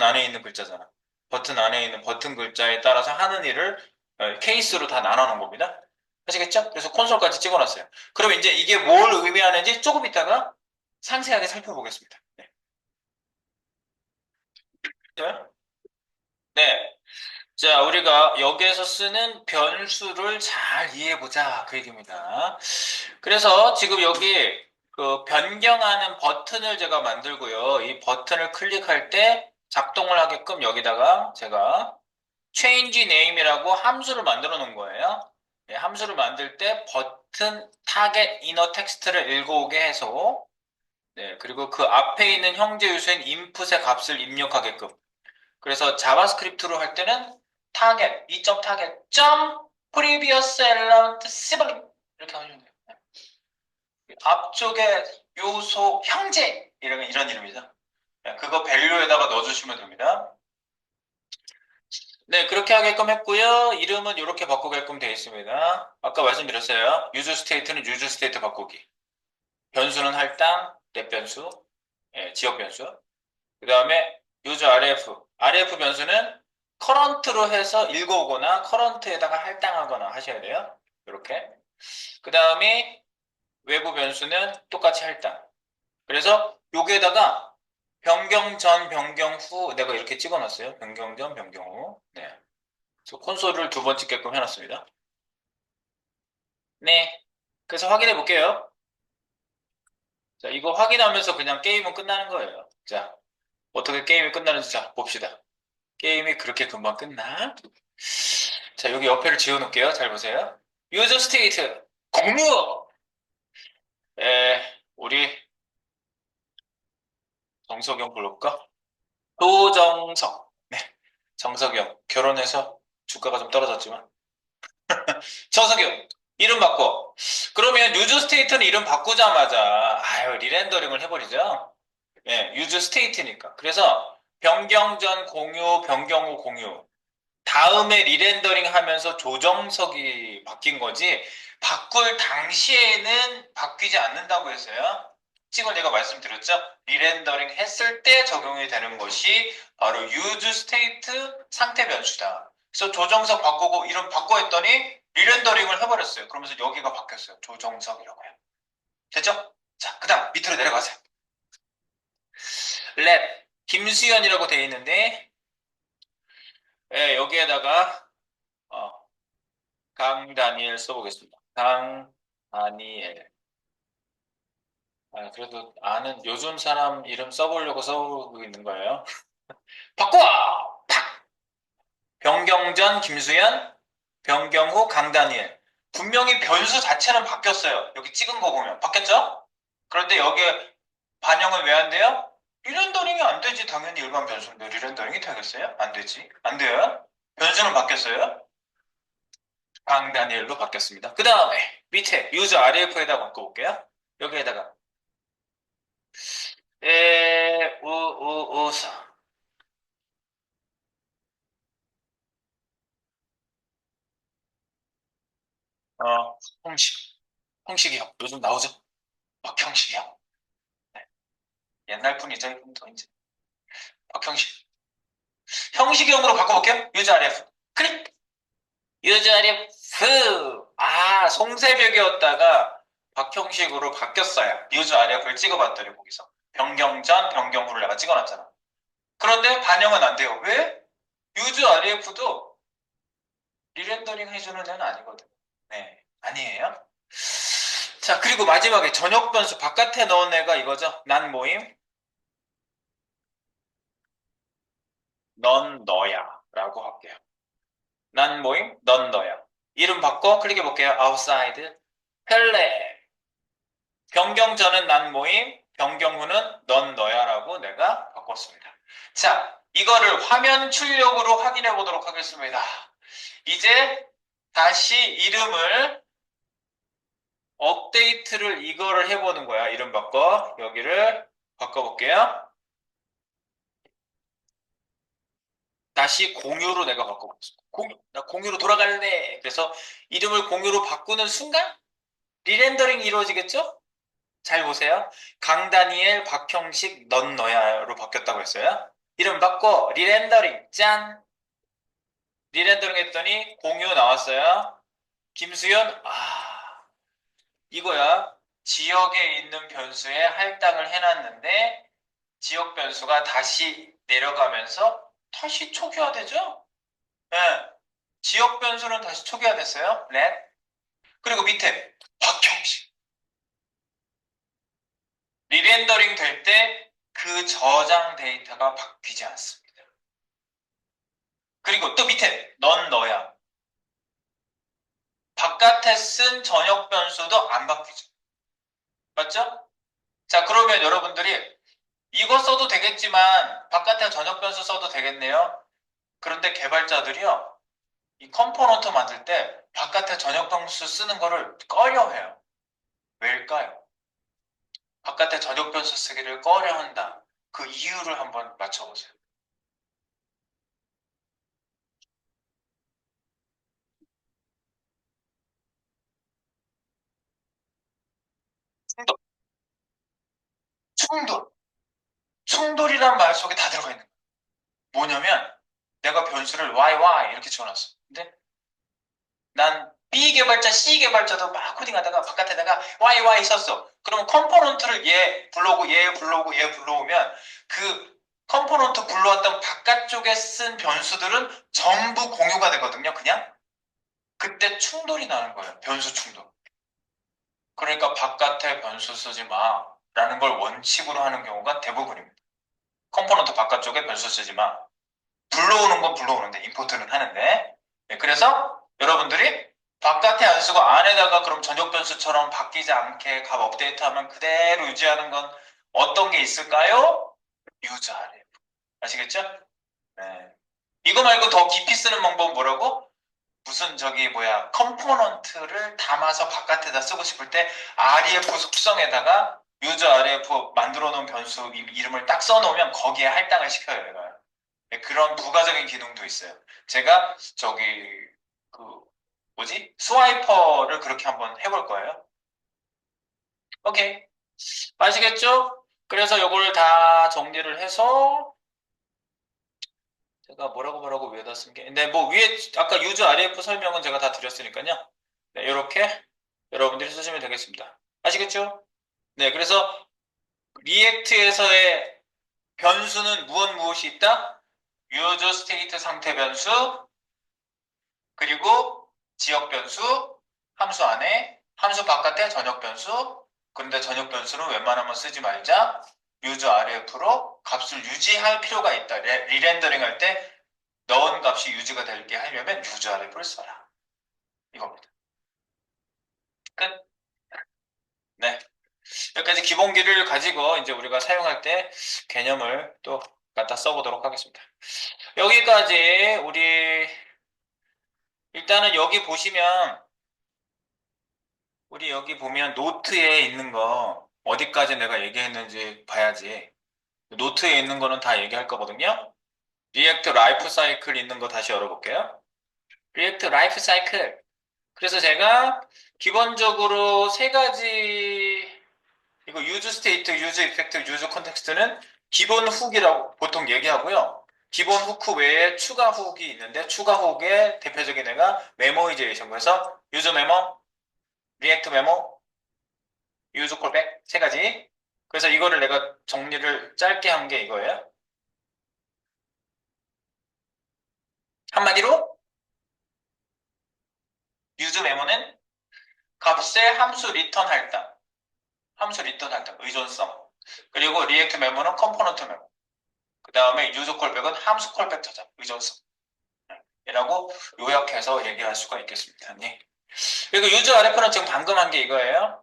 안에 있는 글자잖아. 버튼 안에 있는 버튼 글자에 따라서 하는 일을 케이스로 다 나눠 놓은 겁니다. 아시겠죠? 그래서 콘솔까지 찍어놨어요. 그럼 이제 이게 뭘 의미하는지 조금 이따가 상세하게 살펴보겠습니다. 네. 네. 자, 우리가 여기에서 쓰는 변수를 잘 이해해보자. 그 얘기입니다. 그래서 지금 여기 그 변경하는 버튼을 제가 만들고요. 이 버튼을 클릭할 때 작동을 하게끔 여기다가 제가 change name이라고 함수를 만들어 놓은 거예요. 함수를 만들 때 버튼 타겟 이너 텍스트를 읽어오게 해서 그리고 그 앞에 있는 형제 요소인 input의 값을 입력하게끔 그래서 자바스크립트로 할 때는 타겟, 이점 타겟, 점 previous element sibling 이렇게 하시면 돼요. 앞쪽에 요소 형제 이런 이름이죠. 그거 밸류에다가 넣어주시면 됩니다. 네, 그렇게 하게끔 했고요. 이름은 이렇게 바꾸게끔 되어 있습니다. 아까 말씀드렸어요. use state는 use state 바꾸기. 변수는 할당, 랩 변수, 지역 변수. 그 다음에 use rf. rf 변수는 current로 해서 읽어오거나 current에다가 할당하거나 하셔야 돼요. 이렇게. 그 다음에 외부 변수는 똑같이 할당. 그래서 여기에다가 변경 전, 변경 후 내가 이렇게 찍어놨어요. 변경 전, 변경 후. 네. 그래서 콘솔을 두 번 찍게끔 해놨습니다. 네. 그래서 확인해 볼게요. 자, 이거 확인하면서 그냥 게임은 끝나는 거예요. 자, 어떻게 게임이 끝나는지 자, 봅시다. 게임이 그렇게 금방 끝나? 자, 여기 옆에를 지워놓을게요. 잘 보세요. 유저 스테이트 공유! 우리 정석영 불러볼까? 조정석. 네, 정석영. 결혼해서 주가가 좀 떨어졌지만. 정석영. 이름 바꿔. 그러면 유저 스테이트는 이름 바꾸자마자, 아유, 리렌더링을 해버리죠? 네, 유저 스테이트니까. 그래서 변경 전 공유, 변경 후 공유. 다음에 리렌더링 하면서 조정석이 바뀐 거지, 바꿀 당시에는 바뀌지 않는다고 했어요. 특징을 내가 말씀드렸죠? 리렌더링 했을 때 적용이 되는 것이 바로 use state 상태 변수다. 그래서 조정석 바꾸고 이름 바꿔 했더니 리렌더링을 해버렸어요. 그러면서 여기가 바뀌었어요. 조정석이라고요. 됐죠? 자, 그 다음 밑으로 내려가세요. 랩, 김수현이라고 되어 있는데, 여기에다가 어, 강다니엘 써보겠습니다. 강다니엘. 그래도 아는 요즘 사람 이름 써보려고 써보고 있는 거예요. 바꿔! 팍! 변경전 김수현, 변경 후 강다니엘. 분명히 변수 자체는 바뀌었어요. 여기 찍은 거 보면. 바뀌었죠? 그런데 여기에 반영은 왜 안 돼요? 리렌더링이 안 되지. 당연히 일반 변수인데 리렌더링이 되겠어요? 안 되지. 안 돼요. 변수는 바뀌었어요. 강다니엘로 바뀌었습니다. 그 다음에 밑에 유저 RF에다 바꿔볼게요. 여기에다가 우서 홍식 형식이형. 요즘 나오죠? 박형식이형. 네. 옛날 분이죠, 이분도 이제. 박형식. 형식이형으로 바꿔볼게요. 유저 RF. 클릭! 유저 RF. 아, 송새벽이었다가 박형식으로 바뀌었어요. 유저 RF를 찍어봤더니 거기서. 변경 전, 변경 후를 내가 찍어놨잖아. 그런데 반영은 안 돼요. 왜? 유저 RF도 리렌더링 해주는 애는 아니거든. 네, 아니에요. 자, 그리고 마지막에 전역 변수 바깥에 넣은 애가 이거죠. 난 모임, 넌 너야 라고 할게요. 난 모임, 넌 너야. 이름 바꿔 클릭해 볼게요. outside, 펠레. 변경 전은 난 모임, 변경 후는 넌 너야라고 내가 바꿨습니다. 자, 이거를 화면 출력으로 확인해 보도록 하겠습니다. 이제 다시 이름을 업데이트를 이거를 해보는 거야. 이름 바꿔. 여기를 바꿔볼게요. 다시 공유로 내가 바꿔보겠습니다. 공유. 나 공유로 돌아갈래. 그래서 이름을 공유로 바꾸는 순간 리렌더링이 이루어지겠죠? 잘 보세요. 강다니엘, 박형식, 넌 너야로 바뀌었다고 했어요. 이름 바꿔. 리렌더링. 짠. 리렌더링 했더니 공유 나왔어요. 김수현. 아, 이거야. 지역에 있는 변수에 할당을 해놨는데 지역 변수가 다시 내려가면서 다시 초기화되죠? 네. 지역 변수는 다시 초기화됐어요. 렛. 그리고 밑에 박형식. 리렌더링 될 때 그 저장 데이터가 바뀌지 않습니다. 그리고 또 밑에 넌 너야. 바깥에 쓴 전역 변수도 안 바뀌죠. 맞죠? 자, 그러면 여러분들이 이거 써도 되겠지만 바깥에 전역 변수 써도 되겠네요. 그런데 개발자들이요. 이 컴포넌트 만들 때 바깥에 전역 변수 쓰는 거를 꺼려해요. 왜일까요? 바깥에 전역 변수 쓰기를 꺼려한다. 그 이유를 한번 맞춰보세요. 충돌, 충돌, 충돌이란 말 속에 다 들어가 있는 거예요. 뭐냐면 내가 변수를 YY 이렇게 지어놨어. 근데 난 B 개발자, C 개발자도 막 코딩하다가 바깥에다가 YY 썼어. 그러면 컴포넌트를 얘 불러오고 얘 불러오고 얘 불러오면 그 컴포넌트 불러왔던 바깥쪽에 쓴 변수들은 전부 공유가 되거든요. 그냥 그때 충돌이 나는 거예요. 변수 충돌. 그러니까 바깥에 변수 쓰지 마 라는 걸 원칙으로 하는 경우가 대부분입니다. 컴포넌트 바깥쪽에 변수 쓰지 마. 불러오는 건 불러오는데 임포트는 하는데 네, 그래서 여러분들이 바깥에 안 쓰고 안에다가 그럼 전역 변수처럼 바뀌지 않게 값 업데이트하면 그대로 유지하는 건 어떤 게 있을까요? 유저 RF 아시겠죠? 네. 이거 말고 더 깊이 쓰는 방법은 뭐라고? 무슨 저기 뭐야 컴포넌트를 담아서 바깥에다 쓰고 싶을 때 REF 속성에다가 유저 REF 만들어 놓은 변수 이름을 딱 써놓으면 거기에 할당을 시켜요. 얘가. 네, 그런 부가적인 기능도 있어요. 제가 저기 그 뭐지? 스와이퍼를 그렇게 한번 해볼 거예요. 오케이. 아시겠죠? 그래서 요걸 다 정리를 해서 제가 뭐라고 위에다 쓴 게, 네, 뭐 위에 아까 유저 RF 설명은 제가 다 드렸으니까요. 네, 이렇게 여러분들이 쓰시면 되겠습니다. 아시겠죠? 네, 그래서 리액트에서의 변수는 무엇이 있다? 유저 스테이트 상태 변수, 그리고 지역 변수, 함수 안에, 함수 바깥에 전역 변수, 그런데 전역 변수는 웬만하면 쓰지 말자. 유저 RF로 값을 유지할 필요가 있다. 리렌더링 할 때 넣은 값이 유지가 되게 하려면 유저 RF를 써라. 이겁니다. 끝. 네. 여기까지 기본기를 가지고 이제 우리가 사용할 때 개념을 또 갖다 써보도록 하겠습니다. 여기까지 우리 일단은 여기 보시면 우리 여기 보면 노트에 있는 거 어디까지 내가 얘기했는지 봐야지. 노트에 있는 거는 다 얘기할 거거든요. 리액트 라이프 사이클 있는 거 다시 열어볼게요. 리액트 라이프 사이클. 그래서 제가 기본적으로 세 가지, 이거 유즈 스테이트, 유즈 이펙트, 유즈 컨텍스트는 기본 훅이라고 보통 얘기하고요. 기본 후크 외에 추가 훅이 있는데 추가 훅의 대표적인 애가 메모이제이션. 그래서 유즈 메모, 리액트 메모, 유즈 콜백 세 가지. 그래서 이거를 내가 정리를 짧게 한 게 이거예요. 한마디로 유즈 메모는 값의 함수 리턴 할당, 함수 리턴 할당, 의존성. 그리고 리액트 메모는 컴포넌트 메모. 그 다음에 유즈 콜백은 함수 콜백 저장, 의존성. 이라고 요약해서 얘기할 수가 있겠습니다. 네. 그리고 유즈 RF는 지금 방금 한 게 이거예요.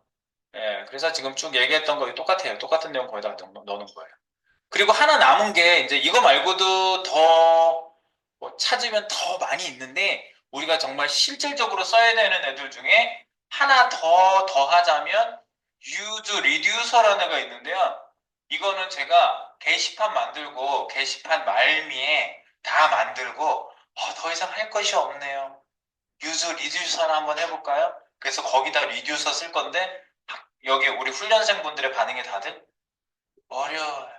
예, 그래서 지금 쭉 얘기했던 거 똑같아요. 똑같은 내용 거기다 넣는 거예요. 그리고 하나 남은 게 이제 이거 말고도 더뭐 찾으면 더 많이 있는데 우리가 정말 실질적으로 써야 되는 애들 중에 하나 더 더하자면 use reducer라는 애가 있는데요. 이거는 제가 게시판 만들고 게시판 말미에 다 만들고 더 이상 할 것이 없네요. use reducer나 한번 해볼까요? 그래서 거기다 reducer 쓸 건데 여기 우리 훈련생분들의 반응이 다들 어려워요.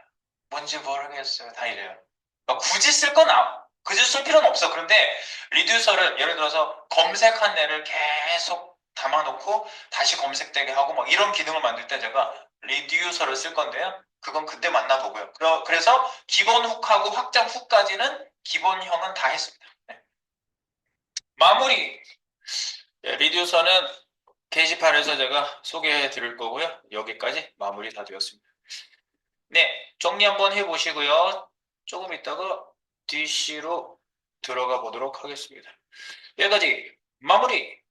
뭔지 모르겠어요. 다 이래요. 그러니까 굳이 쓸 필요는 없어. 그런데 리듀서를 예를 들어서 검색한 애를 계속 담아놓고 다시 검색되게 하고 막 이런 기능을 만들 때 제가 리듀서를 쓸 건데요. 그건 그때 만나보고요. 그래서 기본 훅하고 확장 훅까지는 기본형은 다 했습니다. 네. 마무리. 네, 리듀서는 게시판에서 제가 소개해 드릴 거고요. 여기까지 마무리 다 되었습니다. 네, 정리 한번 해보시고요. 조금 있다가 DC로 들어가 보도록 하겠습니다. 여기까지 마무리!